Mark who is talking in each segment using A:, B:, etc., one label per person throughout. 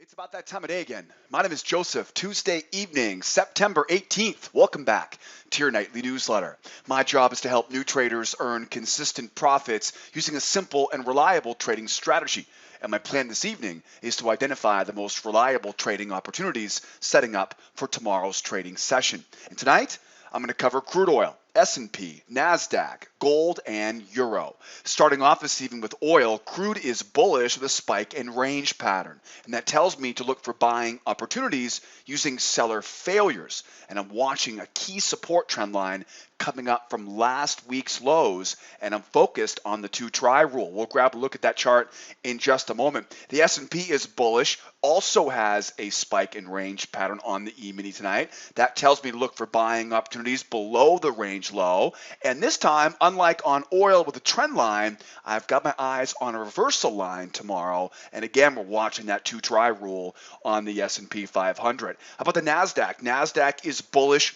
A: It's about that time of day again. My name is Joseph. Tuesday evening, September 18th. Welcome back to your nightly newsletter. My job is to help new traders earn consistent profits using a simple and reliable trading strategy. And my plan this evening is to identify the most reliable trading opportunities setting up for tomorrow's trading session. And tonight, I'm going to cover crude oil, S&P, Nasdaq, gold, and euro. Starting off this evening with oil, crude is bullish with a spike and range pattern. And that tells me to look for buying opportunities using seller failures. And I'm watching a key support trend line coming up from last week's lows, and I'm focused on the two-try rule. We'll grab a look at that chart in just a moment. The S&P is bullish, also has a spike and range pattern on the Emini tonight. That tells me to look for buying opportunities below the range low. And this time, unlike on oil with a trend line, I've got my eyes on a reversal line tomorrow. And again, we're watching that two-try rule on the S&P 500. How about the Nasdaq? Nasdaq is bullish,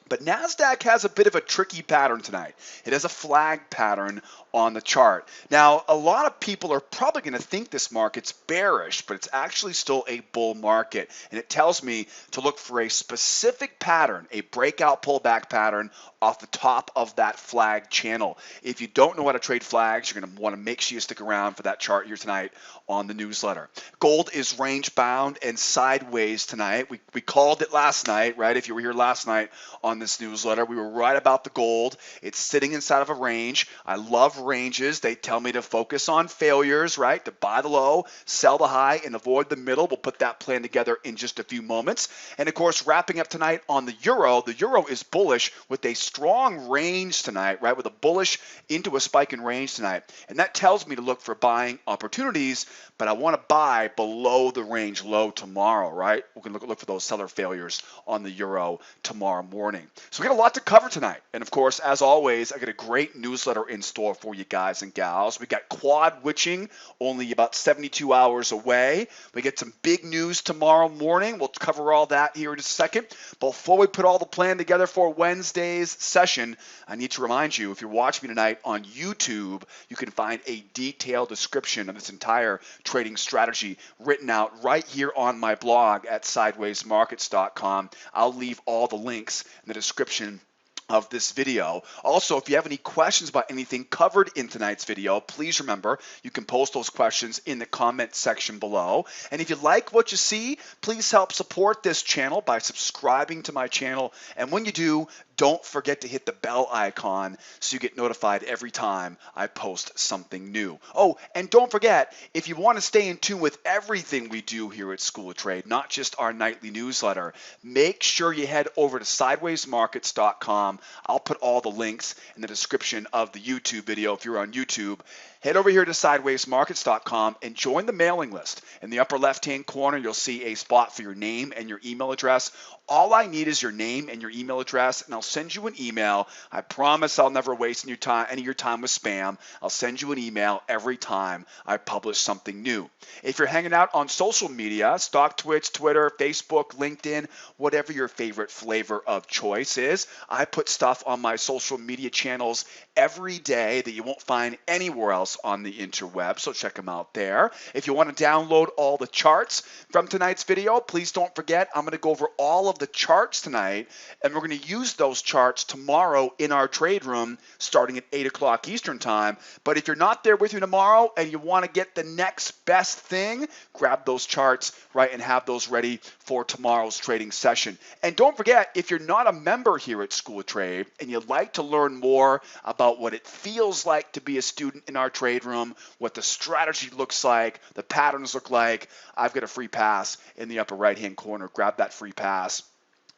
A: but Nasdaq has a bit of a tricky pattern tonight. It has a flag pattern on the chart. Now, a lot of people are probably going to think this market's bearish, but it's actually still a bull market. And it tells me to look for a specific pattern, a breakout pullback pattern off the top of that flag channel. If you don't know how to trade flags, you're going to want to make sure you stick around for that chart here tonight on the newsletter. Gold is range bound and sideways tonight. We called it last night, right? If you were here last night on this newsletter, we were right about the gold. It's sitting inside of a range. I love ranges. They tell me to focus on failures, right? To buy the low, sell the high, and avoid the middle. We'll put that plan together in just a few moments. And of course, wrapping up tonight on the euro is bullish with a strong range tonight, right? With a bullish into a spike in range tonight. And that tells me to look for buying opportunities, but I want to buy below the range low tomorrow, right? We can look for those seller failures on the euro tomorrow morning. So we got a lot to cover tonight. And of course, as always, I got a great newsletter in store for you guys and gals. We got quad witching only about 72 hours away. We get some big news tomorrow morning. We'll cover all that here in just a second. Before we put all the plan together for Wednesday's session, I need to remind you, if you're watching me tonight on YouTube, you can find a detailed description of this entire trading strategy written out right here on my blog at sidewaysmarkets.com. I'll leave all the links in the description of this video. Also, if you have any questions about anything covered in tonight's video, please remember you can post those questions in the comment section below. And if you like what you see, please help support this channel by subscribing to my channel. And when you do, don't forget to hit the bell icon so you get notified every time I post something new. Oh, and don't forget, if you want to stay in tune with everything we do here at School of Trade, not just our nightly newsletter, make sure you head over to sidewaysmarkets.com. I'll put all the links in the description of the YouTube video if you're on YouTube. Head over here to sidewaysmarkets.com and join the mailing list. In the upper left-hand corner, you'll see a spot for your name and your email address. All I need is your name and your email address, and I'll send you an email. I promise I'll never waste any of your time with spam. I'll send you an email every time I publish something new. If you're hanging out on social media, stock Twitch, Twitter, Facebook, LinkedIn, whatever your favorite flavor of choice is, I put stuff on my social media channels every day that you won't find anywhere else on the interweb, so check them out there. If you want to download all the charts from tonight's video, please don't forget, I'm going to go over all of the charts tonight, and we're going to use those charts tomorrow in our trade room starting at 8 o'clock Eastern time. But if you're not there with me tomorrow and you want to get the next best thing, grab those charts, right, and have those ready for tomorrow's trading session. And don't forget, if you're not a member here at School of Trade and you'd like to learn more about what it feels like to be a student in our trade room, what the strategy looks like, the patterns look like, I've got a free pass in the upper right-hand corner. Grab that free pass,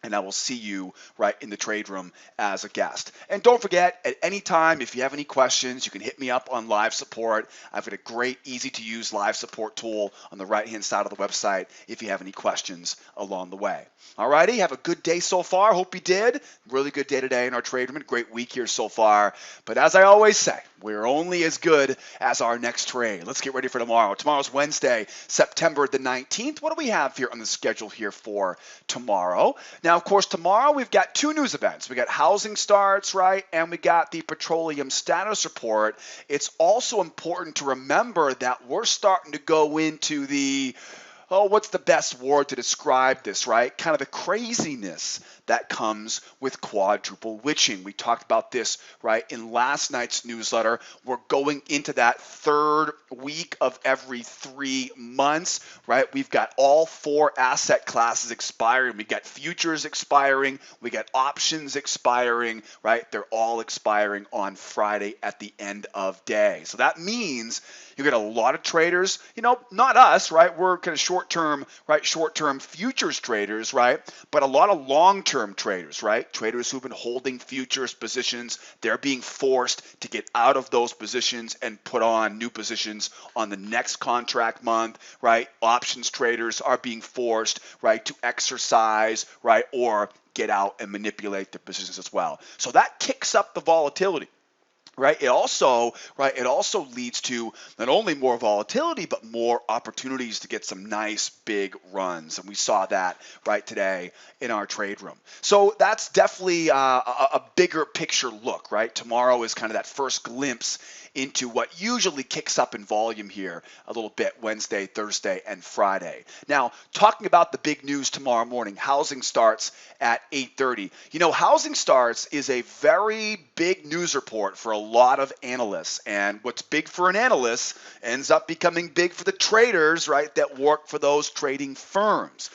A: and I will see you right in the trade room as a guest. And don't forget, at any time, if you have any questions, you can hit me up on live support. I've got a great, easy-to-use live support tool on the right-hand side of the website if you have any questions along the way. Alrighty, have a good day so far. Hope you did. Really good day today in our trade room. Great week here so far. But as I always say, we're only as good as our next trade. Let's get ready for tomorrow. Tomorrow's Wednesday, September the 19th. What do we have here on the schedule here for tomorrow? Now, of course, tomorrow we've got two news events. We got housing starts, right? And we got the petroleum status report. It's also important to remember that we're starting to go into the what's the best word to describe this, right? Kind of the craziness that comes with quadruple witching. We talked about this, right, in last night's newsletter. We're going into that third week of every 3 months, right? We've got all 4 asset classes expiring. We got futures expiring. We got options expiring, right? They're all expiring on Friday at the end of day. So that means you get a lot of traders, not us, right? We're kind of short-term, right? Short-term futures traders, right? But a lot of long-term traders, right? Traders who've been holding futures positions, they're being forced to get out of those positions and put on new positions on the next contract month, right? Options traders are being forced, right, to exercise, right, or get out and manipulate their positions as well. So that kicks up the volatility. Right. It also leads to not only more volatility, but more opportunities to get some nice big runs. And we saw that right today in our trade room. So that's definitely a bigger picture look. Right. Tomorrow is kind of that first glimpse into what usually kicks up in volume here a little bit Wednesday, Thursday, and Friday. Now, talking about the big news tomorrow morning, housing starts at 8:30. Housing starts is a very big news report for a lot of analysts, and what's big for an analyst ends up becoming big for the traders, right, that work for those trading firms.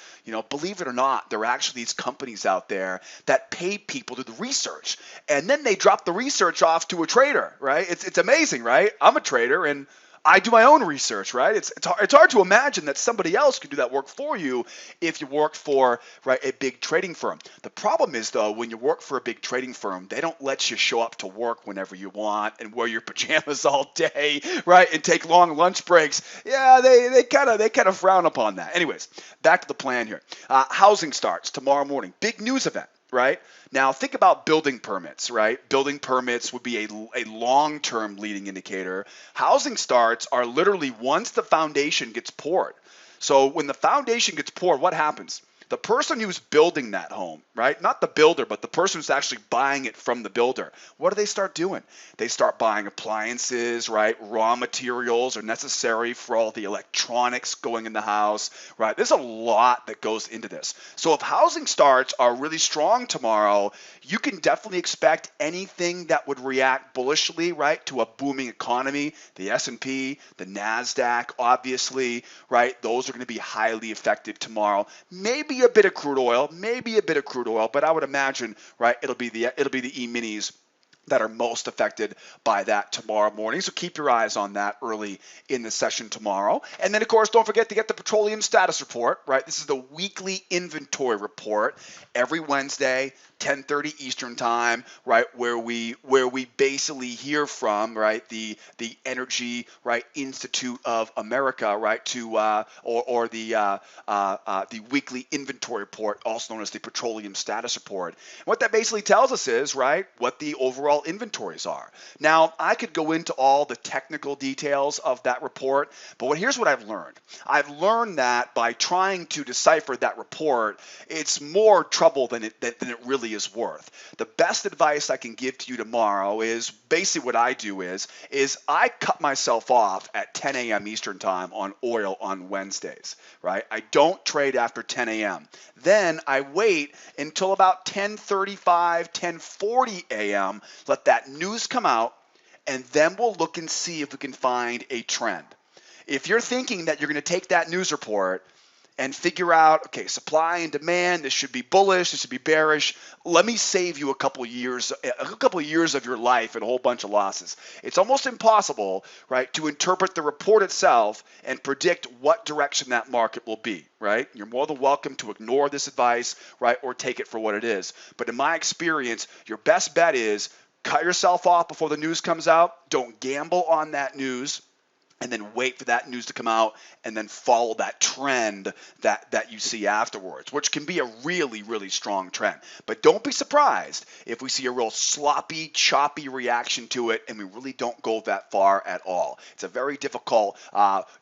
A: Believe it or not, there are actually these companies out there that pay people to do the research, and then they drop the research off to a trader, right? It's amazing, right? I'm a trader, and I do my own research, right? It's hard to imagine that somebody else could do that work for you if you work for, right, a big trading firm. The problem is, though, when you work for a big trading firm, they don't let you show up to work whenever you want and wear your pajamas all day, right, and take long lunch breaks. Yeah, they kind of frown upon that. Anyways, back to the plan here. Housing starts tomorrow morning. Big news event. Right? Now think about building permits, right? Building permits would be a long-term leading indicator. Housing starts are literally once the foundation gets poured. So when the foundation gets poured, what happens? The person who's building that home, right? Not the builder, but the person who's actually buying it from the builder. What do they start doing? They start buying appliances, right? Raw materials are necessary for all the electronics going in the house, right? There's a lot that goes into this. So if housing starts are really strong tomorrow, you can definitely expect anything that would react bullishly, right, to a booming economy. The S&P, the Nasdaq, obviously, right? Those are going to be highly affected tomorrow. Maybe a bit of crude oil, but I would imagine, right, it'll be the E-minis that are most affected by that tomorrow morning. So keep your eyes on that early in the session tomorrow. And then, of course, don't forget to get the petroleum status report, right? This is the weekly inventory report every Wednesday, 10:30 Eastern time, right, where we basically hear from, right, the Energy, right, Institute of America, right, to or the weekly inventory report, also known as the petroleum status report. And what that basically tells us is, right, what the overall inventories are. Now, I could go into all the technical details of that report, but here's what I've learned. I've learned that by trying to decipher that report, it's more trouble than it really is worth. The best advice I can give to you tomorrow is basically what I do is I cut myself off at 10 a.m. Eastern time on oil on Wednesdays, right? I don't trade after 10 a.m. Then I wait until about 10:35, 10:40 a.m., let that news come out, and then we'll look and see if we can find a trend. If you're thinking that you're going to take that news report and figure out, okay, supply and demand, this should be bullish, this should be bearish, let me save you a couple of years of your life and a whole bunch of losses. It's almost impossible, right, to interpret the report itself and predict what direction that market will be, right? You're more than welcome to ignore this advice, right, or take it for what it is. But in my experience, your best bet is cut yourself off before the news comes out. Don't gamble on that news. And then wait for that news to come out and then follow that trend that you see afterwards, which can be a really, really strong trend. But don't be surprised if we see a real sloppy, choppy reaction to it and we really don't go that far at all. It's a very difficult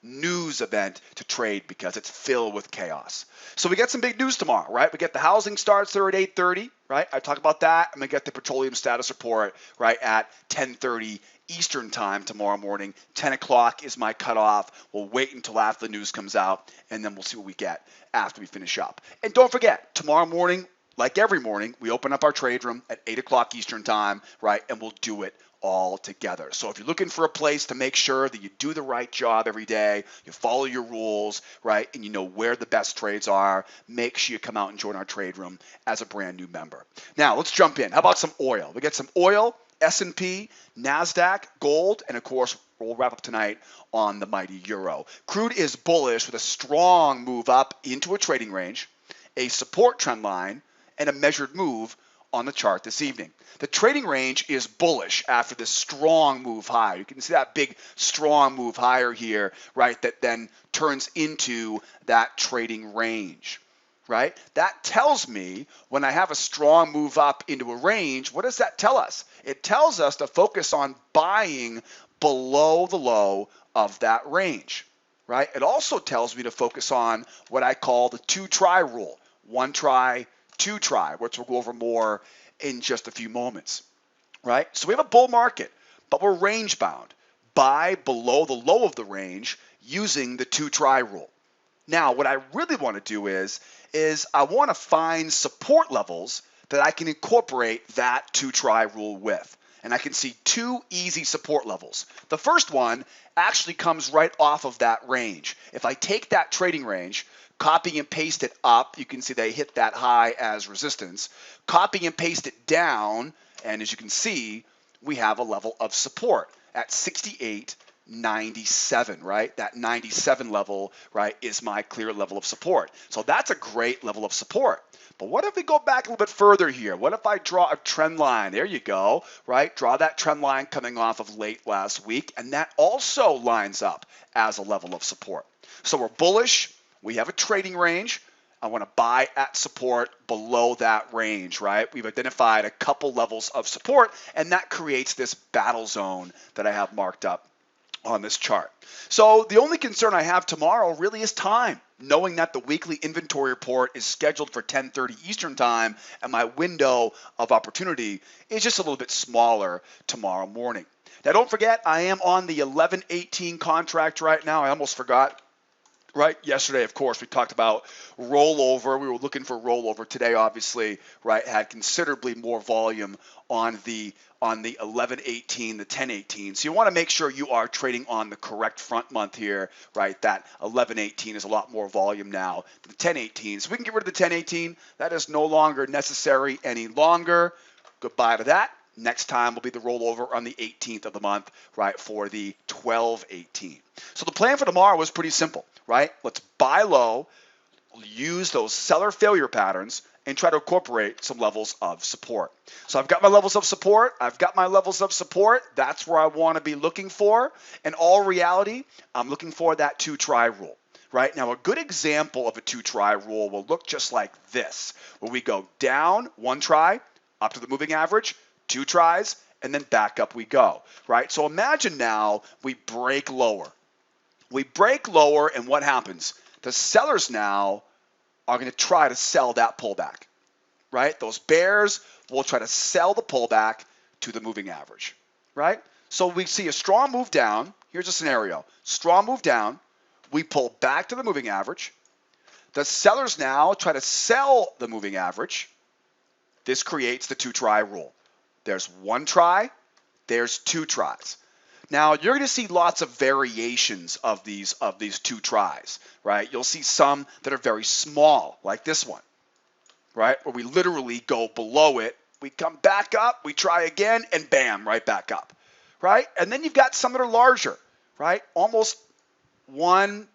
A: news event to trade because it's filled with chaos. So we get some big news tomorrow, right? We get the housing starts there at 8:30, right? I talk about that. I'm going to get the petroleum status report, right, at 10:30 Eastern time tomorrow morning. 10 o'clock is my cutoff. We'll wait until after the news comes out, and then we'll see what we get after we finish up. And don't forget, tomorrow morning, like every morning, we open up our trade room at 8 o'clock Eastern time, right? And we'll do it all together. So if you're looking for a place to make sure that you do the right job every day, you follow your rules, right, and you know where the best trades are, make sure you come out and join our trade room as a brand new member. Now, let's jump in. How about some oil? We get some oil, S&P, Nasdaq, gold, and of course, we'll wrap up tonight on the mighty euro. Crude is bullish with a strong move up into a trading range, a support trend line, and a measured move on the chart this evening. The trading range is bullish after this strong move higher. You can see that big strong move higher here, right, that then turns into that trading range, right? That tells me when I have a strong move up into a range, what does that tell us? It tells us to focus on buying below the low of that range, right? It also tells me to focus on what I call the 2-try rule. 1 try, 2 try, which we'll go over more in just a few moments, right? So we have a bull market, but we're range bound. Buy below the low of the range using the 2-try rule. Now, what I really want to do is I want to find support levels that I can incorporate that 2-try rule with. And I can see 2 easy support levels. The first one actually comes right off of that range. If I take that trading range, copy and paste it up, you can see they hit that high as resistance. Copy and paste it down, and as you can see, we have a level of support at 68.97, right? That 97 level, right, is my clear level of support. So that's a great level of support. But what if we go back a little bit further here? What if I draw a trend line? There you go, right? Draw that trend line coming off of late last week, and that also lines up as a level of support. So we're bullish. We have a trading range. I want to buy at support below that range, right? We've identified a couple levels of support, and that creates this battle zone that I have marked up on this chart. So the only concern I have tomorrow really is time, knowing that the weekly inventory report is scheduled for 10:30 Eastern time, and my window of opportunity is just a little bit smaller tomorrow morning. Now, don't forget, I am on the 11/18 contract right now. I almost forgot. Right, yesterday, of course, we talked about rollover. We were looking for rollover. Today, obviously, right, had considerably more volume on the 11/18, the 10/18. So you want to make sure you are trading on the correct front month here, right? That 11/18 is a lot more volume now than the 10/18. So we can get rid of the 10/18. That is no longer necessary any longer. Goodbye to that. Next time will be the rollover on the 18th of the month, right, for the 12/18. So the plan for tomorrow was pretty simple, right? Let's buy low, use those seller failure patterns, and try to incorporate some levels of support. So I've got my levels of support. That's where I want to be looking for. In all reality, I'm looking for that 2-try rule. Right now, a good example of a 2-try rule will look just like this, where we go down 1 try, up to the moving average, 2 tries, and then back up we go, right? So imagine now we break lower. We break lower, and what happens? The sellers now are going to try to sell that pullback, right? Those bears will try to sell the pullback to the moving average, right? So we see a strong move down. Here's a scenario. Strong move down. We pull back to the moving average. The sellers now try to sell the moving average. This creates the 2-try rule. There's 1 try, there's 2 tries. Now, you're going to see lots of variations of these 2 tries, right? You'll see some that are very small, like this one, right? Where we literally go below it, we come back up, we try again, and bam, right back up, right? And then you've got some that are larger, right? Almost 1,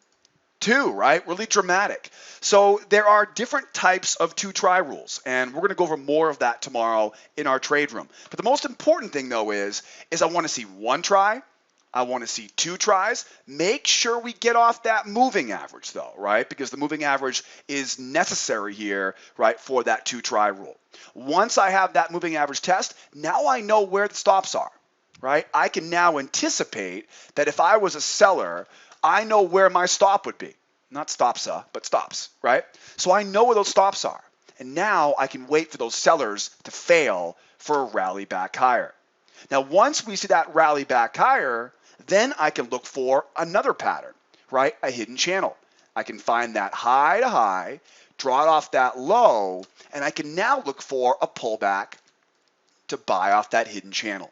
A: 2, right? Really dramatic. So there are different types of 2-try rules, and we're going to go over more of that tomorrow in our trade room. But the most important thing, though, is I want to see 1 try. I want to see 2 tries. Make sure we get off that moving average, though, right? Because the moving average is necessary here, right, for that 2-try rule. Once I have that moving average test, now I know where the stops are, right? I can now anticipate that if I was a seller, I know where my stop would be. Not stops, but stops, right? So I know where those stops are. And now I can wait for those sellers to fail for a rally back higher. Now, once we see that rally back higher, then I can look for another pattern, right? A hidden channel. I can find that high to high, draw it off that low, and I can now look for a pullback to buy off that hidden channel.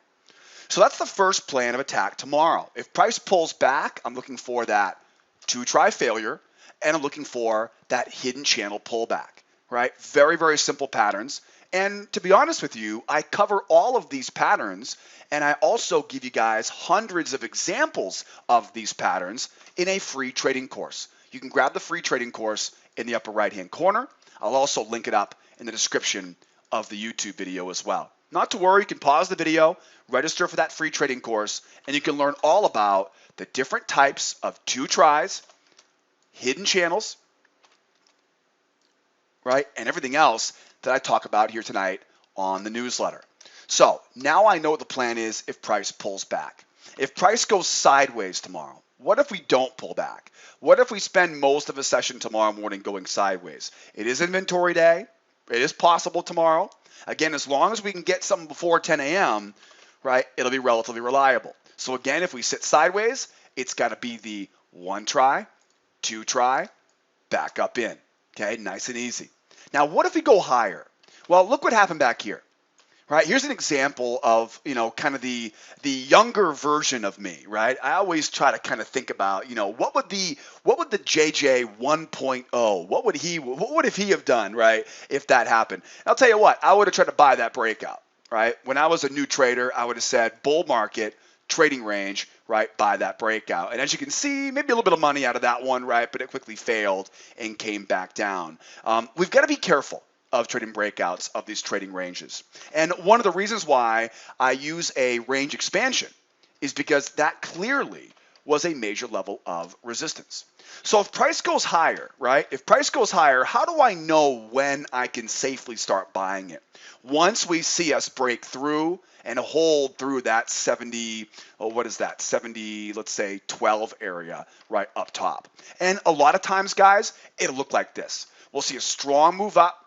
A: So that's the first plan of attack tomorrow. If price pulls back, I'm looking for that two-try failure, and I'm looking for that hidden channel pullback, right? Very, very simple patterns. And to be honest with you, I cover all of these patterns, and I also give you guys hundreds of examples of these patterns in a free trading course. You can grab the free trading course in the upper right-hand corner. I'll also link it up in the description of the YouTube video as well. Not to worry, you can pause the video, register for that free trading course, and you can learn all about the different types of two tries, hidden channels, right, and everything else that I talk about here tonight on the newsletter. So now I know what the plan is if price pulls back. If price goes sideways tomorrow, what if we don't pull back? What if we spend most of a session tomorrow morning going sideways? It is inventory day. It is possible tomorrow. Again, as long as we can get something before 10 a.m., right, it'll be relatively reliable. So again, if we sit sideways, it's got to be the one try, two try, back up in. Okay, nice and easy. Now, what if we go higher? Well, look what happened back here. Right, here's an example of, kind of the younger version of me, right? I always try to kind of think about, what would the JJ 1.0, what would if he have done, right, if that happened? And I'll tell you what, I would have tried to buy that breakout, right? When I was a new trader, I would have said bull market, trading range, right, buy that breakout. And as you can see, maybe a little bit of money out of that one, right, but it quickly failed and came back down. We've got to be careful of trading breakouts of these trading ranges. And one of the reasons why I use a range expansion is because that clearly was a major level of resistance. So if price goes higher, right? If price goes higher, how do I know when I can safely start buying it? Once we see us break through and hold through that 70, let's say 12 area right up top. And a lot of times, guys, it'll look like this. We'll see a strong move up,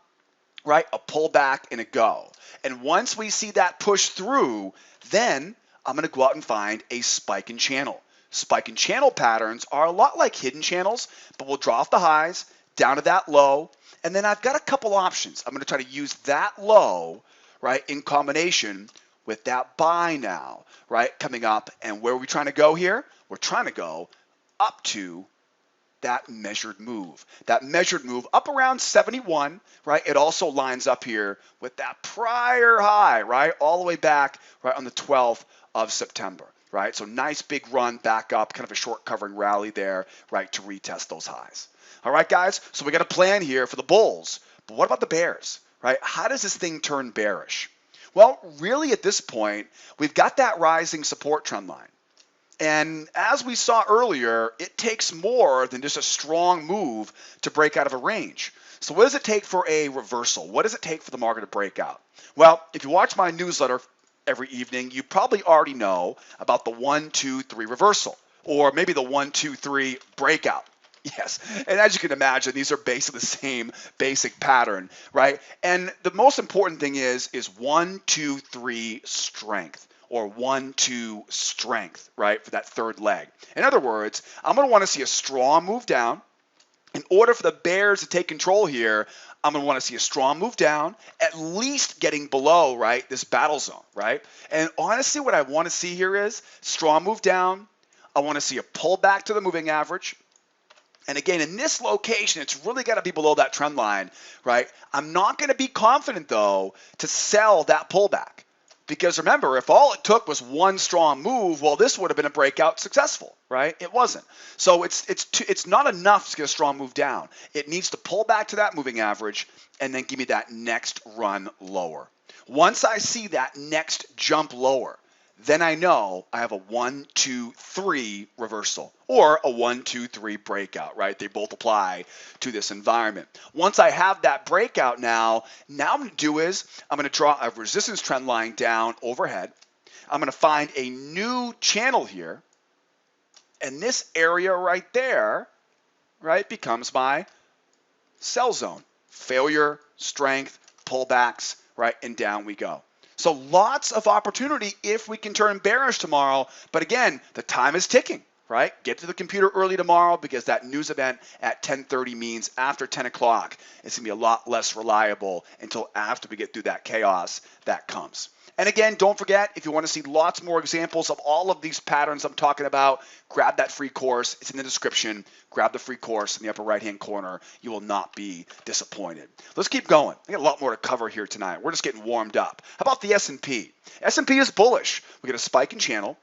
A: right, a pullback and a go. And once we see that push through, then I'm going to go out and find a spike and channel. Spike and channel patterns are a lot like hidden channels, but we'll draw off the highs down to that low. And then I've got a couple options. I'm going to try to use that low, right, in combination with that buy now, right, coming up. And where are we trying to go here? We're trying to go up to that measured move up around 71, right? It also lines up here with that prior high, right? All the way back, right, on the 12th of September, right? So nice big run back up, kind of a short covering rally there, right, to retest those highs. All right, guys, so we got a plan here for the bulls, but what about the bears, right? How does this thing turn bearish? Well, really at this point, we've got that rising support trend line. And as we saw earlier, it takes more than just a strong move to break out of a range. So what does it take for a reversal? What does it take for the market to break out? Well, if you watch my newsletter every evening, you probably already know about the 1, 2, 3 reversal, or maybe the 1, 2, 3 breakout. Yes, and as you can imagine, these are basically the same basic pattern, right? And the most important thing is 1, 2, 3 strength, or 1, 2 strength, right, for that third leg. In other words, I'm going to want to see a strong move down. In order for the bears to take control here, I'm going to want to see a strong move down, at least getting below, right, this battle zone, right? And honestly, what I want to see here is strong move down. I want to see a pullback to the moving average. And again, in this location, it's really got to be below that trend line, right? I'm not going to be confident, though, to sell that pullback. Because remember, if all it took was one strong move, well, this would have been a breakout successful, right? It wasn't. So it's not enough to get a strong move down. It needs to pull back to that moving average and then give me that next run lower. Once I see that next jump lower, then I know I have a 1, 2, 3 reversal or a 1, 2, 3 breakout, right? They both apply to this environment. Once I have that breakout now what I'm going to do is I'm going to draw a resistance trend line down overhead. I'm going to find a new channel here. And this area right there, right, becomes my sell zone. Failure, strength, pullbacks, right, and down we go. So lots of opportunity if we can turn bearish tomorrow. But again, the time is ticking, right? Get to the computer early tomorrow because that news event at 10:30 means after 10 o'clock, it's going to be a lot less reliable until after we get through that chaos that comes. And again, don't forget, if you want to see lots more examples of all of these patterns I'm talking about, grab that free course. It's in the description. Grab the free course in the upper right-hand corner. You will not be disappointed. Let's keep going. I got a lot more to cover here tonight. We're just getting warmed up. How about the S&P? S&P is bullish. We get a spike in channel,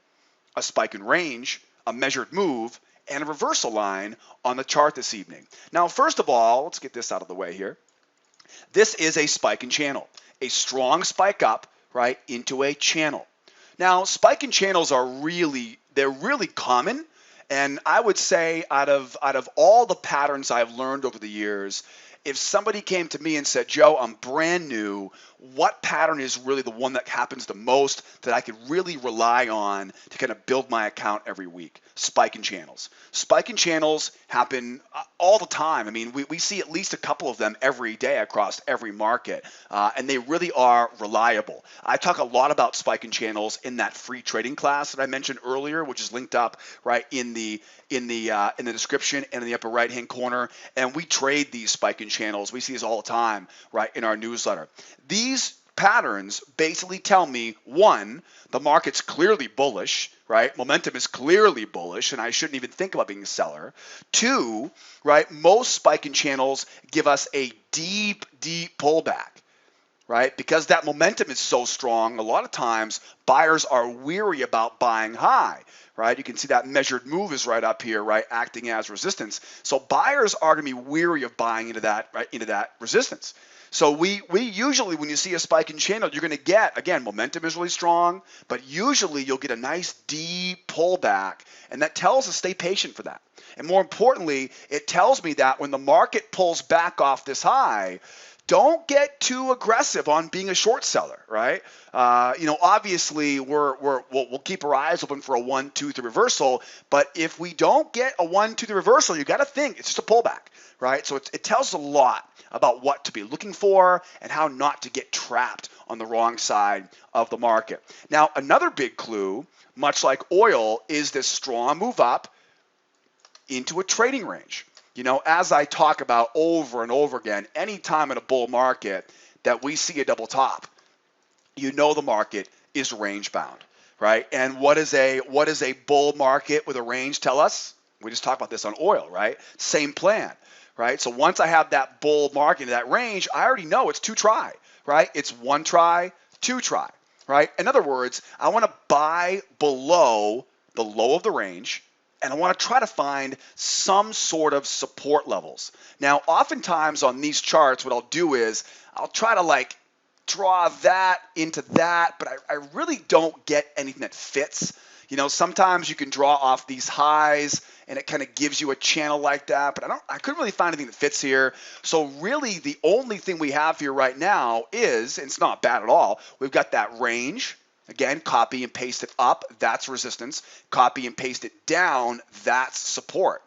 A: a spike in range, a measured move, and a reversal line on the chart this evening. Now, first of all, let's get this out of the way here. This is a spike in channel, a strong spike up, right, into a channel. Now, spike in channels are really common, and I would say out of all the patterns I've learned over the years, if somebody came to me and said, Joe, I'm brand new, what pattern is really the one that happens the most that I could really rely on to kind of build my account every week? Spike in channels. Spike in channels happen all the time. I mean, we see at least a couple of them every day across every market, and they really are reliable. I talk a lot about spike in channels in that free trading class that I mentioned earlier, which is linked up right in the description and in the upper right hand corner. And we trade these spike in channels. We see this all the time, right, in our newsletter. These patterns basically tell me, one, the market's clearly bullish, right? Momentum is clearly bullish, and I shouldn't even think about being a seller. Two, right, most spike in channels give us a deep pullback, right? Because that momentum is so strong, a lot of times buyers are weary about buying high, right? You can see that measured move is right up here, right, acting as resistance. So buyers are going to be weary of buying into that, right, into that resistance. So we usually, when you see a spike in channel, you're going to get, again, momentum is really strong, but usually you'll get a nice deep pullback, and that tells us stay patient for that. And more importantly, it tells me that when the market pulls back off this high, don't get too aggressive on being a short seller, right? Obviously we'll keep our eyes open for a 1, 2, 3 reversal, but if we don't get a 1, 2, 3 reversal, you got to think it's just a pullback, right? So it tells a lot about what to be looking for and how not to get trapped on the wrong side of the market. Now, another big clue, much like oil, is this strong move up into a trading range. As I talk about over and over again, anytime in a bull market that we see a double top, the market is range bound, right? And what is a bull market with a range tell us? We just talked about this on oil, right? Same plan, right? So once I have that bull market in that range, I already know it's 2 try, right? It's 1 try, 2 try, right? In other words, I want to buy below the low of the range, and I want to try to find some sort of support levels. Now, oftentimes on these charts, what I'll do is I'll try to draw that into that, but I really don't get anything that fits. Sometimes you can draw off these highs and it kind of gives you a channel like that, but I couldn't really find anything that fits here. So really the only thing we have here right now is, and it's not bad at all, we've got that range. Again, copy and paste it up, that's resistance. Copy and paste it down, that's support.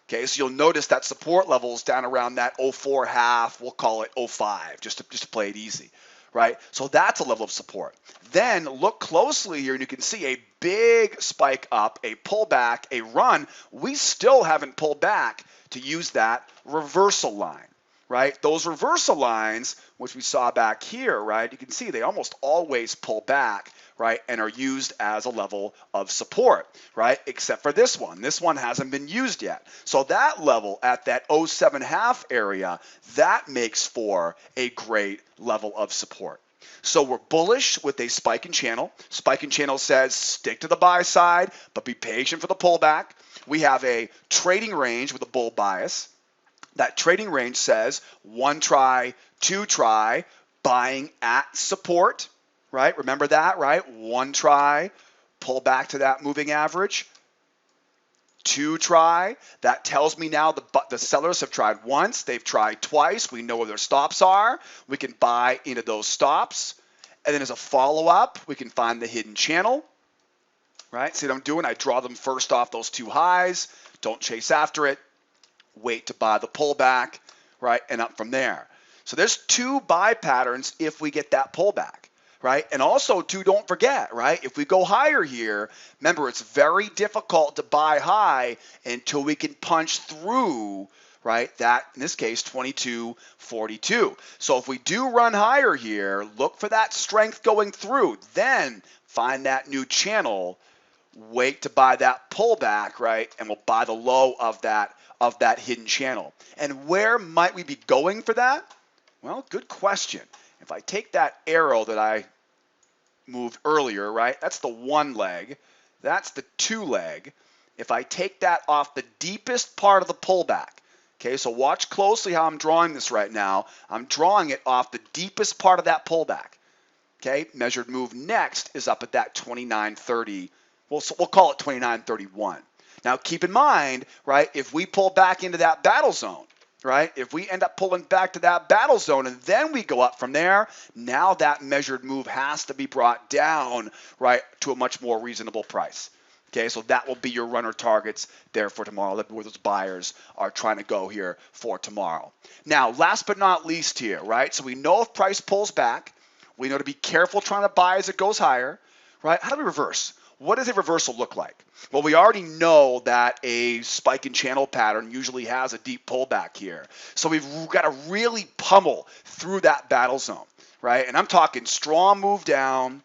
A: Okay, so you'll notice that support level is down around that 0.4, we'll call it 0.5, just to play it easy, right? So that's a level of support. Then look closely here and you can see a big spike up, a pullback, a run. We still haven't pulled back to use that reversal line, right? Those reversal lines, which we saw back here, right? You can see they almost always pull back, right? And are used as a level of support, right? Except for this one. This one hasn't been used yet. So that level at that 0.7 area, that makes for a great level of support. So we're bullish with a spike in channel. Spike in channel says stick to the buy side, but be patient for the pullback. We have a trading range with a bull bias. That trading range says 1 try, 2 try, buying at support, right? Remember that, right? 1 try, pull back to that moving average. 2 try, that tells me now the sellers have tried once, they've tried twice, we know where their stops are, we can buy into those stops. And then as a follow-up, we can find the hidden channel, right? See what I'm doing? I draw them first off those 2 highs, don't chase after it. Wait to buy the pullback, right, and up from there. So there's 2 buy patterns if we get that pullback, right? And also, too, don't forget, right? If we go higher here, remember, it's very difficult to buy high until we can punch through, right? That, in this case, 22.42. So if we do run higher here, look for that strength going through. Then find that new channel, wait to buy that pullback, right? And we'll buy the low of that hidden channel. And where might we be going for that? Well, good question. If I take that arrow that I moved earlier, right? That's the one leg. That's the two leg. If I take that off the deepest part of the pullback, okay, so watch closely how I'm drawing this right now. I'm drawing it off the deepest part of that pullback. Okay, measured move next is up at that 29.30. We'll call it 29.31. Now keep in mind, right, if we pull back into that battle zone, right, if we end up pulling back to that battle zone and then we go up from there, now that measured move has to be brought down, right, to a much more reasonable price. Okay, so that will be your runner targets there for tomorrow, where those buyers are trying to go here for tomorrow. Now, last but not least here, right, so we know if price pulls back, we know to be careful trying to buy as it goes higher, right? How do we reverse? What does a reversal look like? Well, we already know that a spike and channel pattern usually has a deep pullback here. So we've got to really pummel through that battle zone, right? And I'm talking strong move down,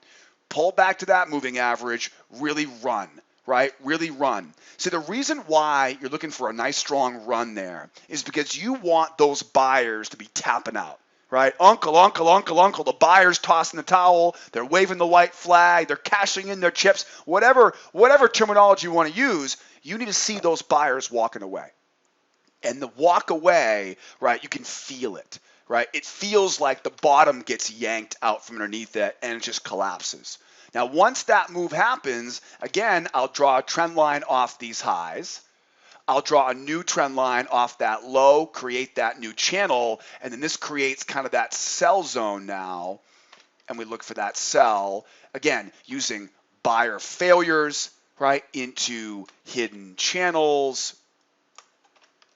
A: pull back to that moving average, really run, right? Really run. So the reason why you're looking for a nice strong run there is because you want those buyers to be tapping out. Right? Uncle, the buyer's tossing the towel, they're waving the white flag, they're cashing in their chips, whatever terminology you want to use, you need to see those buyers walking away. And the walk away, right, you can feel it, right? It feels like the bottom gets yanked out from underneath it and it just collapses. Now, once that move happens, again, I'll draw a trend line off these highs. I'll draw a new trend line off that low, create that new channel, and then this creates kind of that sell zone now, and we look for that sell, again, using buyer failures, right, into hidden channels,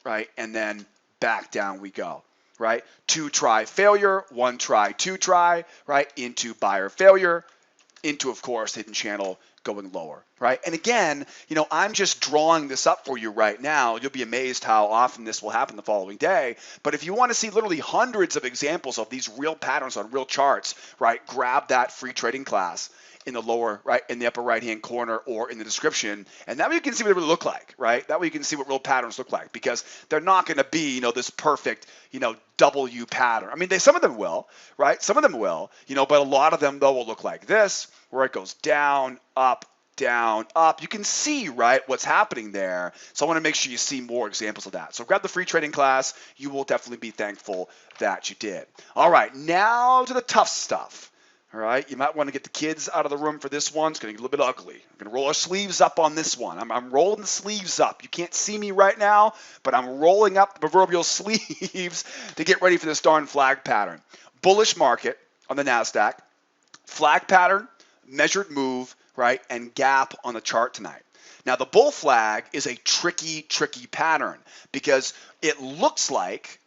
A: right, and then back down we go, right? 2 try failure, 1 try, 2 try, right, into buyer failure, into, of course, hidden channel going lower, right? And again, you know, I'm just drawing this up for you right now. You'll be amazed how often this will happen the following day. But if you want to see literally hundreds of examples of these real patterns on real charts, right, grab that free trading class in the lower right, in the upper right-hand corner or in the description, and that way you can see what it really look like, right? That way you can see what real patterns look like, because they're not going to be, you know, this perfect, you know, W pattern. I mean, some of them will, right? Some of them will, you know, but a lot of them though will look like this, where it goes down, up, down, up. You can see, right, what's happening there. So I want to make sure you see more examples of that. So grab the free trading class. You will definitely be thankful that you did. All right, now to the tough stuff. All right, you might want to get the kids out of the room for this one. It's going to get a little bit ugly. I'm going to roll our sleeves up on this one. I'm rolling the sleeves up. You can't see me right now, but I'm rolling up the proverbial sleeves to get ready for this darn flag pattern. Bullish market on the Nasdaq. Flag pattern, measured move, right, and gap on the chart tonight. Now, the bull flag is a tricky pattern because it looks like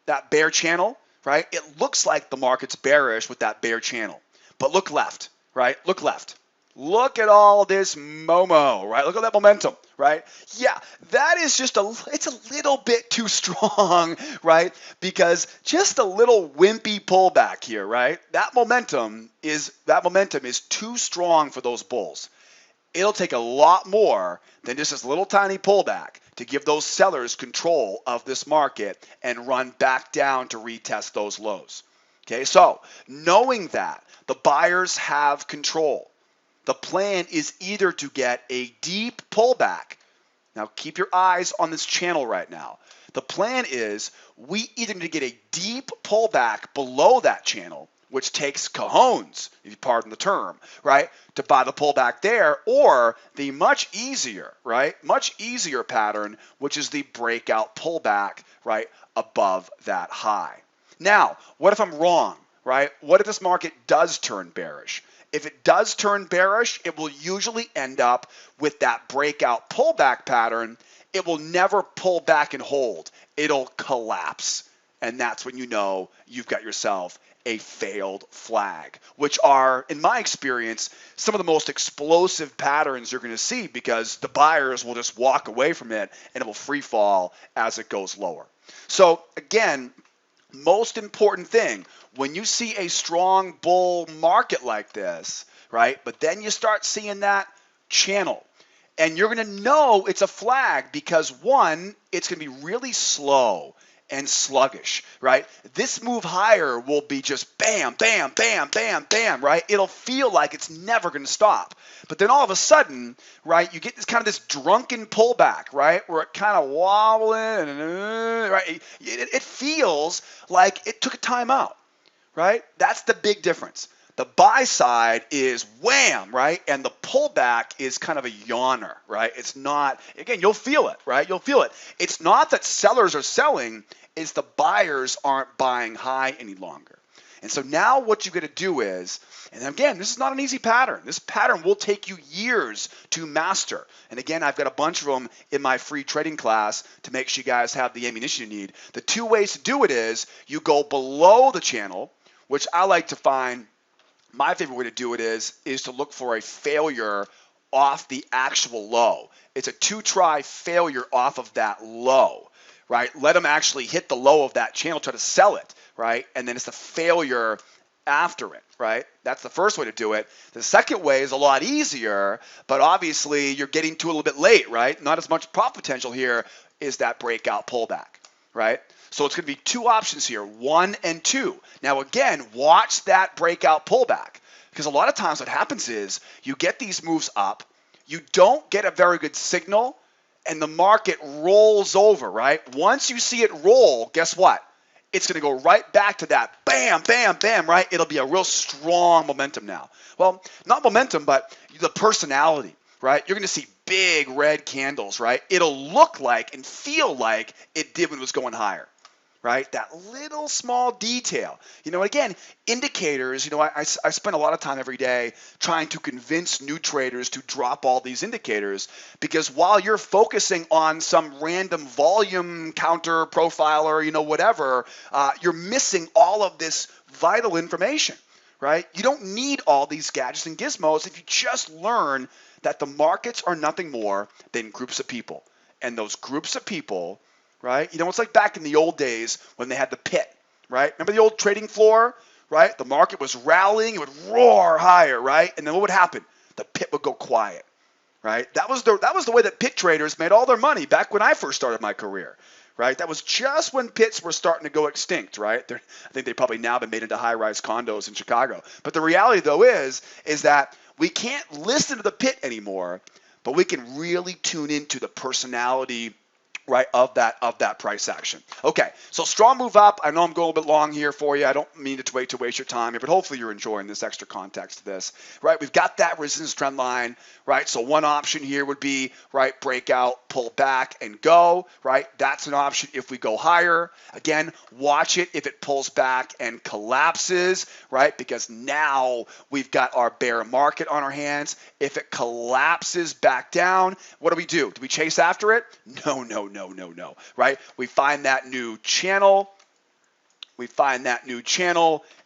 A: that bear channel, right? It looks like the market's bearish with that bear channel. But look left, right? Look left. Look at all this Momo, right? Look at that momentum, right? Yeah, that is just it's a little bit too strong, right? Because just a little wimpy pullback here, right? That momentum is too strong for those bulls. It'll take a lot more than just this little tiny pullback to give those sellers control of this market and run back down to retest those lows. Okay, so knowing that the buyers have control, the plan is either to get a deep pullback. Now keep your eyes on this channel right now. The plan is we either need to get a deep pullback below that channel, which takes cojones, if you pardon the term, right, to buy the pullback there, or the much easier pattern, which is the breakout pullback, right, above that high. Now, what if I'm wrong, right? What if this market does turn bearish? If it does turn bearish, it will usually end up with that breakout pullback pattern. It will never pull back and hold. It'll collapse. And that's when you know you've got yourself a failed flag, which are, in my experience, some of the most explosive patterns you're going to see because the buyers will just walk away from it and it will free fall as it goes lower. So again, most important thing, when you see a strong bull market like this, right, but then you start seeing that channel, and you're going to know it's a flag because, one, it's going to be really slow and sluggish, right? This move higher will be just bam, bam, bam, bam, bam, right? It'll feel like it's never going to stop. But then all of a sudden, right, you get this kind of this drunken pullback, right, where it kind of wobbling, and, right? It feels like it took a time out, right? That's the big difference. The buy side is wham, right? And the pullback is kind of a yawner, right? It's not, again, you'll feel it, right? You'll feel it. It's not that sellers are selling, it's the buyers aren't buying high any longer. And so now what you're going to do is, and again, this is not an easy pattern. This pattern will take you years to master. And again, I've got a bunch of them in my free trading class to make sure you guys have the ammunition you need. The two ways to do it is you go below the channel, which I like to find. My favorite way to do it is to look for a failure off the actual low. It's a two-try failure off of that low, right? Let them actually hit the low of that channel, try to sell it, right? And then it's a failure after it, right? That's the first way to do it. The second way is a lot easier, but obviously you're getting to a little bit late, right? Not as much profit potential here is that breakout pullback, right? So it's going to be two options here, 1 and 2. Now again, watch that breakout pullback because a lot of times what happens is you get these moves up, you don't get a very good signal, and the market rolls over, right? Once you see it roll, guess what? It's going to go right back to that bam, bam, bam, right? It'll be a real strong momentum now. Well, not momentum, but the personality, right? You're going to see big red candles, right? It'll look like and feel like it did when it was going higher, right? That little small detail. You know, again, indicators, you know, I spend a lot of time every day trying to convince new traders to drop all these indicators because while you're focusing on some random volume counter profiler, you know, whatever, you're missing all of this vital information, right? You don't need all these gadgets and gizmos if you just learn that the markets are nothing more than groups of people. And those groups of people, right? You know, it's like back in the old days when they had the pit, right? Remember the old trading floor, right? The market was rallying, it would roar higher, right? And then what would happen? The pit would go quiet, right? That was the way that pit traders made all their money back when I first started my career, right? That was just when pits were starting to go extinct, right? I think they probably now been made into high-rise condos in Chicago. But the reality, though, is that we can't listen to the pit anymore, but we can really tune into the personality, right, of that price action. Okay, so strong move up. I know I'm going a little bit long here for you. I don't mean to waste your time here, but hopefully you're enjoying this extra context to this, right? We've got that resistance trend line, right? So one option here would be, right, breakout, pull back, and go, right? That's an option if we go higher. Again, watch it if it pulls back and collapses, right? Because now we've got our bear market on our hands. If it collapses back down, what do? Do we chase after it? No, right? We find that new channel.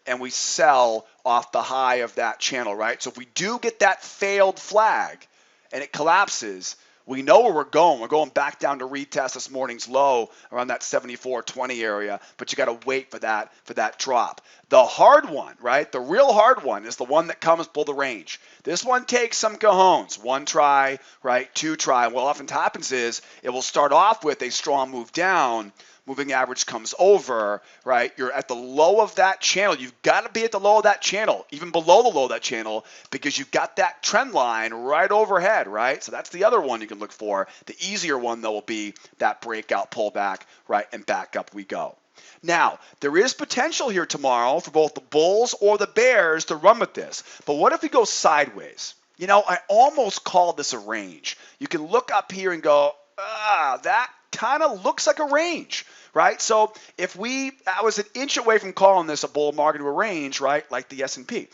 A: And we sell off the high of that channel, right? So if we do get that failed flag and it collapses, we know where we're going. We're going back down to retest this morning's low around that 74.20 area, but you got to wait for that drop. The hard one, right? The real hard one is the one that comes below the range. This one takes some cojones. One try, right? Two try. What often happens is it will start off with a strong move down. Moving average comes over, right? You're at the low of that channel. You've got to be at the low of that channel, even below the low of that channel, because you've got that trend line right overhead, right? So that's the other one you can look for. The easier one, though, will be that breakout pullback, right? And back up we go. Now, there is potential here tomorrow for both the bulls or the bears to run with this. But what if we go sideways? You know, I almost call this a range. You can look up here and go, that kind of looks like a range, right? So if I was an inch away from calling this a bull market to a range, right, like the S&P.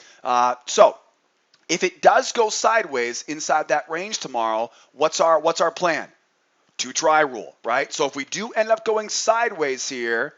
A: So if it does go sideways inside that range tomorrow, what's our plan? Two try rule, right? So if we do end up going sideways here,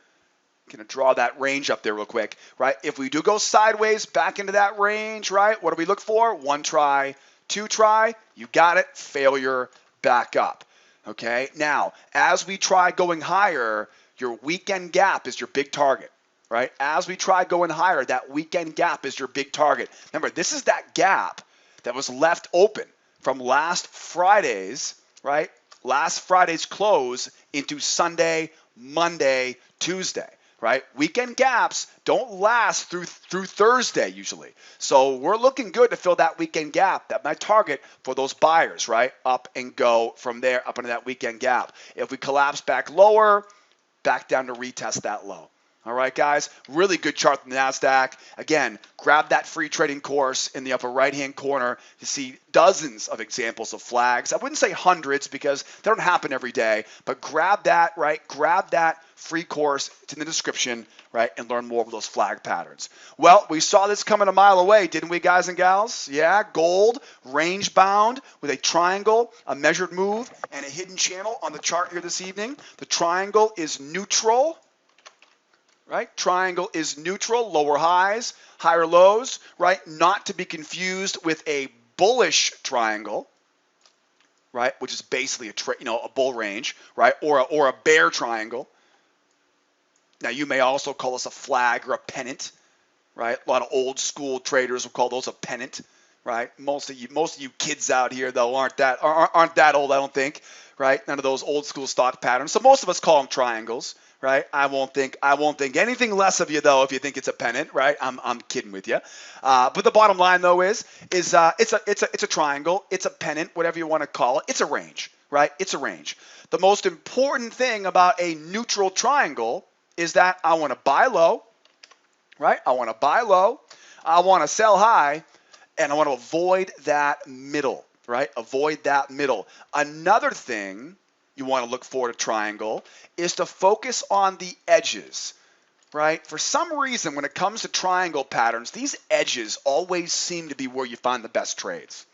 A: Gonna draw that range up there real quick, right? If we do go sideways back into that range, right, what do we look for? One try, two try, you got it, failure, back up. Okay, now as we try going higher, your weekend gap is your big target, right? As we try going higher, that weekend gap is your big target. Remember, this is that gap that was left open from last Friday's, right? Last Friday's close into Sunday, Monday, Tuesday, right? Weekend gaps don't last through Thursday usually. So we're looking good to fill that weekend gap. That's my target for those buyers, right? Up and go from there up into that weekend gap. If we collapse back lower, back down to retest that low. All right, guys, really good chart from the Nasdaq. Again, grab that free trading course in the upper right-hand corner to see dozens of examples of flags. I wouldn't say hundreds because they don't happen every day, but grab that, right? Grab that free course. It's in the description, right? And learn more of those flag patterns. Well, we saw this coming a mile away, didn't we, guys and gals? Yeah, gold, range bound with a triangle, a measured move, and a hidden channel on the chart here this evening. The triangle is neutral. Right? Triangle is neutral, lower highs, higher lows, right? Not to be confused with a bullish triangle, right? Which is basically a bull range, right? Or a bear triangle. Now you may also call this a flag or a pennant, right? A lot of old school traders will call those a pennant, right? Most of you kids out here though aren't that old, I don't think, right? None of those old school stock patterns. So most of us call them triangles. Right, I won't think anything less of you though if you think it's a pennant, right? I'm kidding with you, but the bottom line though is it's a triangle, it's a pennant, whatever you want to call it. It's a range, right? It's a range. The most important thing about a neutral triangle is that I want to buy low, right? I want to buy low, I want to sell high, and I want to avoid that middle, right? Avoid that middle. Another thing you want to look for a triangle is to focus on the edges, right? For some reason, when it comes to triangle patterns, these edges always seem to be where you find the best trades.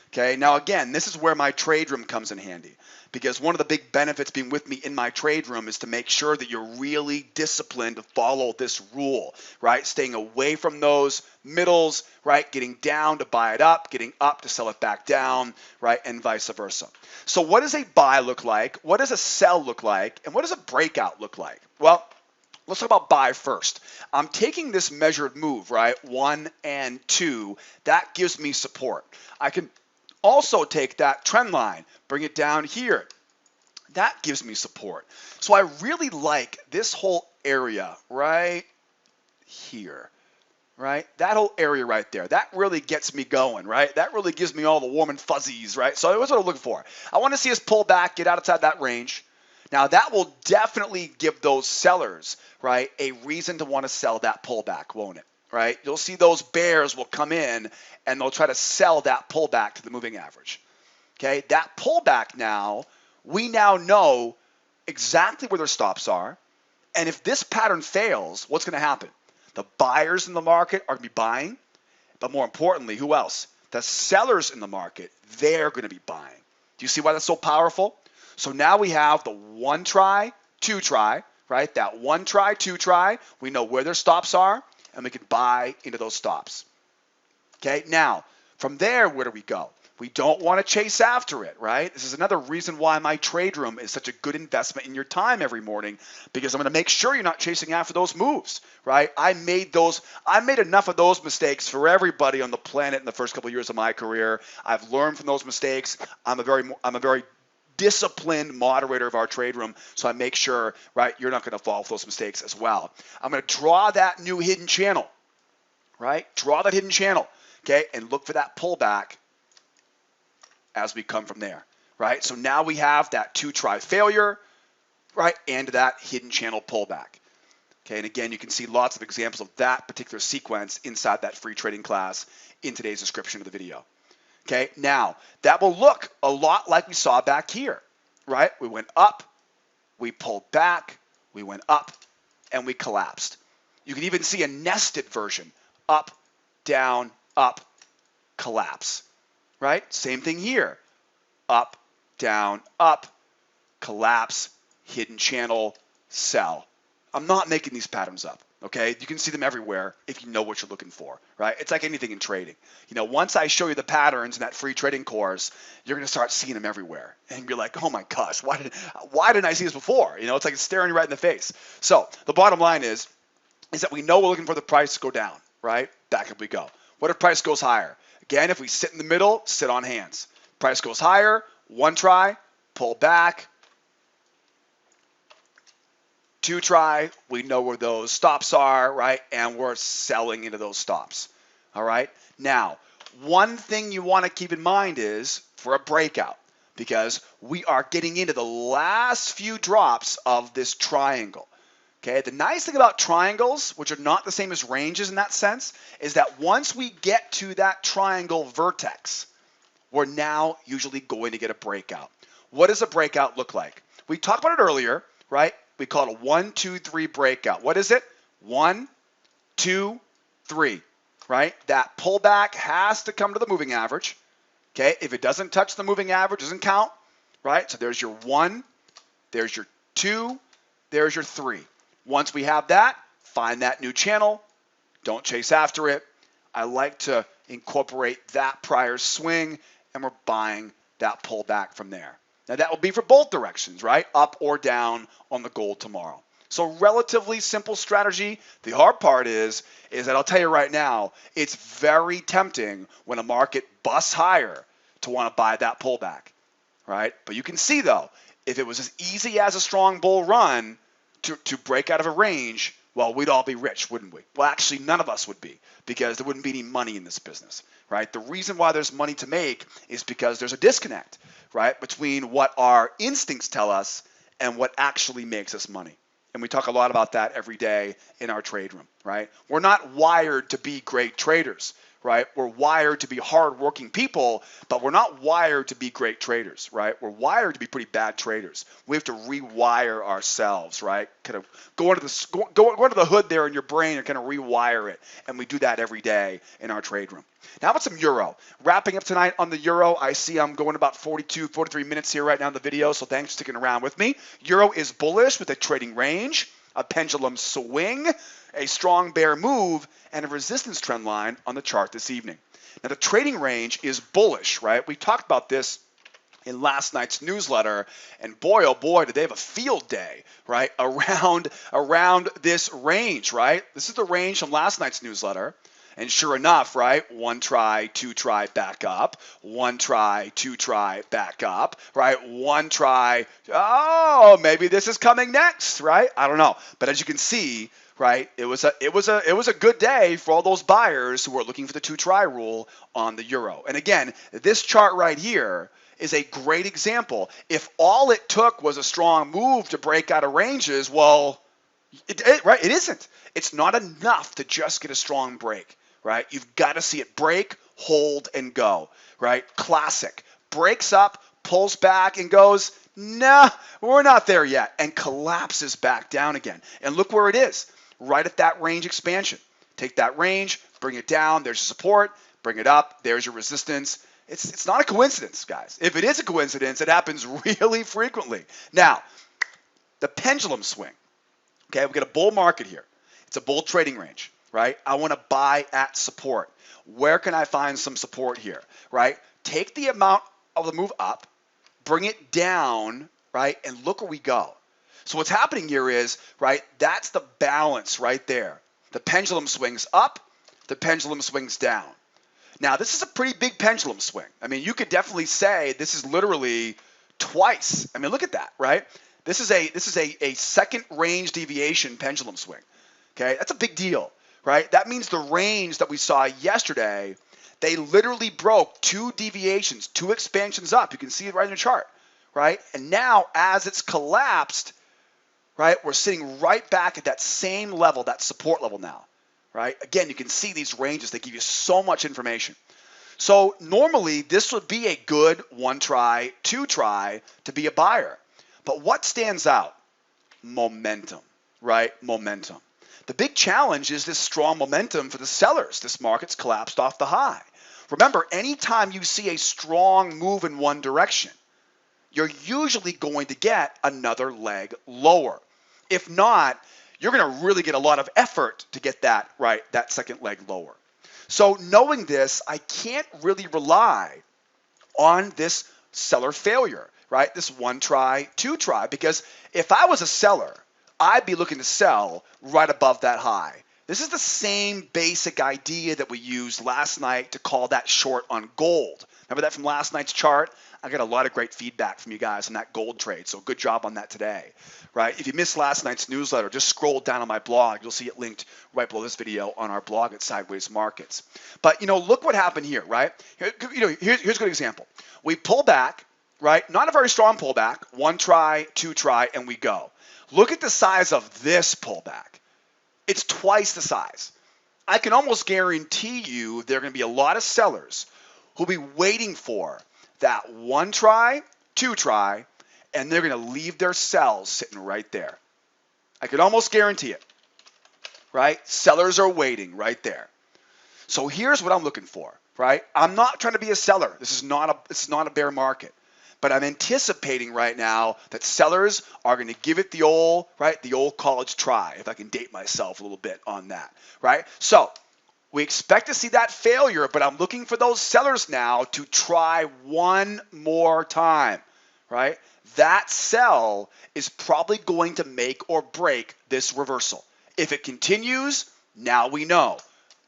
A: Okay, now again, this is where my trade room comes in handy, because one of the big benefits being with me in my trade room is to make sure that you're really disciplined to follow this rule, right? Staying away from those middles, right? Getting down to buy it up, getting up to sell it back down, right? And vice versa. So what does a buy look like? What does a sell look like? And what does a breakout look like? Well, let's talk about buy first. I'm taking this measured move, right? 1 and 2. That gives me support. I can also take that trend line, bring it down here. That gives me support. So I really like this whole area right here, right? That whole area right there. That really gets me going, right? That really gives me all the warm and fuzzies, right? So that's what I'm looking for. I want to see us pull back, get outside that range. Now that will definitely give those sellers, right, a reason to want to sell that pullback, won't it? Right? You'll see those bears will come in and they'll try to sell that pullback to the moving average. Okay, that pullback now, we now know exactly where their stops are. And if this pattern fails, what's going to happen? The buyers in the market are going to be buying, but more importantly, who else? The sellers in the market, they're going to be buying. Do you see why that's so powerful? So now we have the 1 try, 2 try, right? That 1 try, 2 try, we know where their stops are, and we can buy into those stops. Okay, now from there, where do we go? We don't want to chase after it, right? This is another reason why my trade room is such a good investment in your time every morning, because I'm going to make sure you're not chasing after those moves, right? I made enough of those mistakes for everybody on the planet in the first couple of years of my career. I've learned from those mistakes. I'm a very disciplined moderator of our trade room, so I make sure, right, you're not going to fall for those mistakes as well. I'm going to draw that new hidden channel, right? Draw that hidden channel, okay, and look for that pullback as we come from there, right? So now we have that 2 try failure, right, and that hidden channel pullback. Okay, and again, you can see lots of examples of that particular sequence inside that free trading class in today's description of the video. Okay, now that will look a lot like we saw back here, right? We went up, we pulled back, we went up, and we collapsed. You can even see a nested version, up, down, up, collapse, right? Same thing here, up, down, up, collapse, hidden channel, sell. I'm not making these patterns up. Okay, you can see them everywhere if you know what you're looking for, right? It's like anything in trading. Once I show you the patterns in that free trading course, you're going to start seeing them everywhere, and you're like, oh my gosh, why didn't I see this before? It's like it's staring you right in the face. So the bottom line is that we know we're looking for the price to go down, right? Back up we go. What if price goes higher? Again, if we sit in the middle, sit on hands. Price goes higher, one try, pull back. Two try, we know where those stops are, right? And we're selling into those stops, all right? Now, one thing you want to keep in mind is for a breakout, because we are getting into the last few drops of this triangle, okay? The nice thing about triangles, which are not the same as ranges in that sense, is that once we get to that triangle vertex, we're now usually going to get a breakout. What does a breakout look like? We talked about it earlier, right? We call it a 1, 2, 3 breakout. What is it? 1, 2, 3, right? That pullback has to come to the moving average, okay? If it doesn't touch the moving average, it doesn't count, right? So there's your 1, there's your 2, there's your 3. Once we have that, find that new channel. Don't chase after it. I like to incorporate that prior swing, and we're buying that pullback from there. Now that will be for both directions, right? Up or down on the gold tomorrow. So relatively simple strategy. The hard part is that I'll tell you right now, it's very tempting when a market busts higher to want to buy that pullback, right? But you can see though, if it was as easy as a strong bull run to break out of a range, well, we'd all be rich, wouldn't we? Well, actually, none of us would be, because there wouldn't be any money in this business, right? The reason why there's money to make is because there's a disconnect, right, between what our instincts tell us and what actually makes us money. And we talk a lot about that every day in our trade room, right? We're not wired to be great traders, right? We're wired to be hardworking people, but we're not wired to be great traders, right? We're wired to be pretty bad traders. We have to rewire ourselves, right? Kind of go under the hood there in your brain and kind of rewire it. And we do that every day in our trade room. Now, how about some euro? Wrapping up tonight on the euro. I see I'm going about 42, 43 minutes here right now in the video, so thanks for sticking around with me. Euro is bullish with a trading range, a pendulum swing, a strong bear move, and a resistance trend line on the chart this evening. Now, the trading range is bullish, right? We talked about this in last night's newsletter, and boy, oh boy, did they have a field day, right, around this range, right? This is the range from last night's newsletter. And sure enough, right, one try, two try, back up, one try, two try, back up, right, one try, oh, maybe this is coming next, right? I don't know. But as you can see, right, it was a good day for all those buyers who were looking for the two try rule on the euro. And again, this chart right here is a great example. If all it took was a strong move to break out of ranges, well, it isn't. It's not enough to just get a strong break. Right? You've got to see it break, hold, and go, right? Classic. Breaks up, pulls back, and goes, nah, we're not there yet, and collapses back down again. And look where it is, right at that range expansion. Take that range, bring it down, there's your support, bring it up, there's your resistance. It's not a coincidence, guys. If it is a coincidence, it happens really frequently. Now, the pendulum swing. Okay, we've got a bull market here. It's a bull trading range. Right? I want to buy at support. Where can I find some support here? Right? Take the amount of the move up, bring it down, right? And look where we go. So what's happening here is, right, that's the balance right there. The pendulum swings up, the pendulum swings down. Now, this is a pretty big pendulum swing. I mean, you could definitely say this is literally twice. I mean, look at that, right? This is a second range deviation pendulum swing. Okay? That's a big deal. Right? That means the range that we saw yesterday, they literally broke two deviations, two expansions up. You can see it right in the chart, right? And now as it's collapsed, right, we're sitting right back at that same level, that support level now, right? Again, you can see these ranges. They give you so much information. So normally this would be a good one try, two try to be a buyer. But what stands out? Momentum, right? Momentum. The big challenge is this strong momentum for the sellers. This market's collapsed off the high. Remember, anytime you see a strong move in one direction, you're usually going to get another leg lower. If not, you're going to really get a lot of effort to get that right, that second leg lower. So knowing this, I can't really rely on this seller failure, right? This one try, two try, because if I was a seller, I'd be looking to sell right above that high. This is the same basic idea that we used last night to call that short on gold. Remember that from last night's chart? I got a lot of great feedback from you guys on that gold trade, so good job on that today, right? If you missed last night's newsletter, just scroll down on my blog. You'll see it linked right below this video on our blog at Sideways Markets. But, look what happened here, right? Here's a good example. We pull back, right? Not a very strong pullback. One try, two try, and we go. Look at the size of this pullback. It's twice the size. I can almost guarantee you there are going to be a lot of sellers who'll be waiting for that one try, two try, and they're going to leave their sells sitting right there. I could almost guarantee it, right? Sellers are waiting right there. So here's what I'm looking for, right? I'm not trying to be a seller. This is not a bear market. But I'm anticipating right now that sellers are going to give it the old college try, if I can date myself a little bit on that, right? So we expect to see that failure, but I'm looking for those sellers now to try one more time, right? That sell is probably going to make or break this reversal. If it continues, now we know.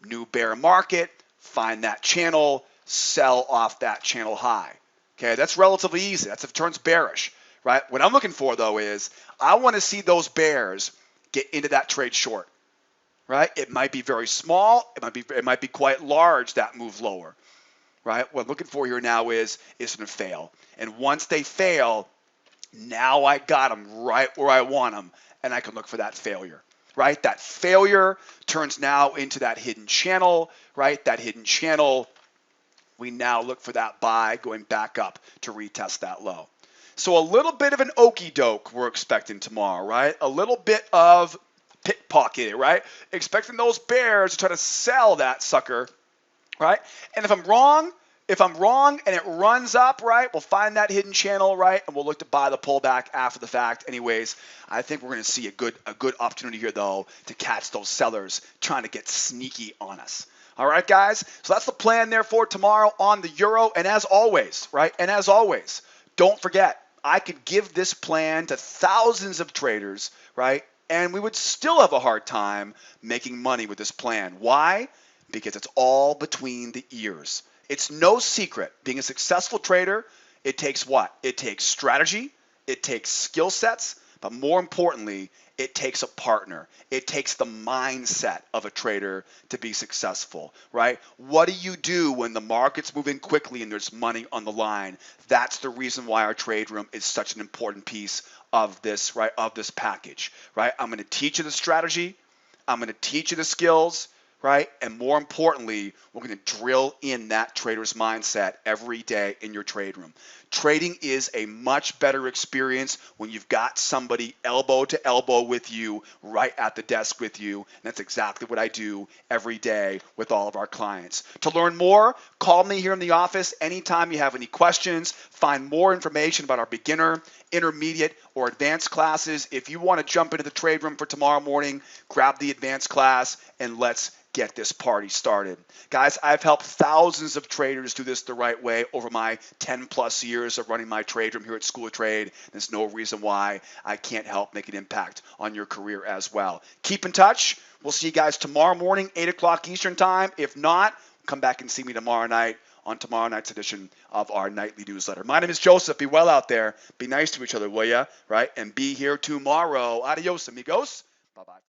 A: New bear market, find that channel, sell off that channel high. Okay, that's relatively easy. That's if it turns bearish, right? What I'm looking for, though, is I want to see those bears get into that trade short, right? It might be very small. It might be quite large, that move lower, right? What I'm looking for here now is going to fail. And once they fail, now I got them right where I want them, and I can look for that failure, right? That failure turns now into that hidden channel, right? That hidden channel, we now look for that buy going back up to retest that low. So a little bit of an okie doke we're expecting tomorrow, right? A little bit of pickpocket, right? Expecting those bears to try to sell that sucker, right? And if I'm wrong and it runs up, right, we'll find that hidden channel, right, and we'll look to buy the pullback after the fact. Anyways, I think we're going to see a good opportunity here, though, to catch those sellers trying to get sneaky on us. All right, guys, so that's the plan there for tomorrow on the euro. And as always, right, don't forget, I could give this plan to thousands of traders, right, and we would still have a hard time making money with this plan. Why? Because it's all between the ears. It's no secret. Being a successful trader, it takes what? It takes strategy, it takes skill sets, but more importantly, it takes a partner. It takes the mindset of a trader to be successful, right? What do you do when the market's moving quickly and there's money on the line? That's the reason why our trade room is such an important piece of this, right? Of this package, right? I'm going to teach you the strategy. I'm going to teach you the skills, right? And more importantly, we're going to drill in that trader's mindset every day in your trade room. Trading is a much better experience when you've got somebody elbow to elbow with you, right at the desk with you. And that's exactly what I do every day with all of our clients. To learn more, call me here in the office anytime you have any questions. Find more information about our beginner, intermediate, or advanced classes. If you want to jump into the trade room for tomorrow morning, grab the advanced class and let's get this party started. Guys, I've helped thousands of traders do this the right way over my 10 plus years of running my trade room here at School of Trade. There's no reason why I can't help make an impact on your career as well. Keep in touch. We'll see you guys tomorrow morning, 8 o'clock Eastern time. If not, come back and see me tomorrow night on tomorrow night's edition of our nightly newsletter. My name is Joseph. Be well out there. Be nice to each other, will ya? Right? And be here tomorrow. Adios, amigos. Bye-bye.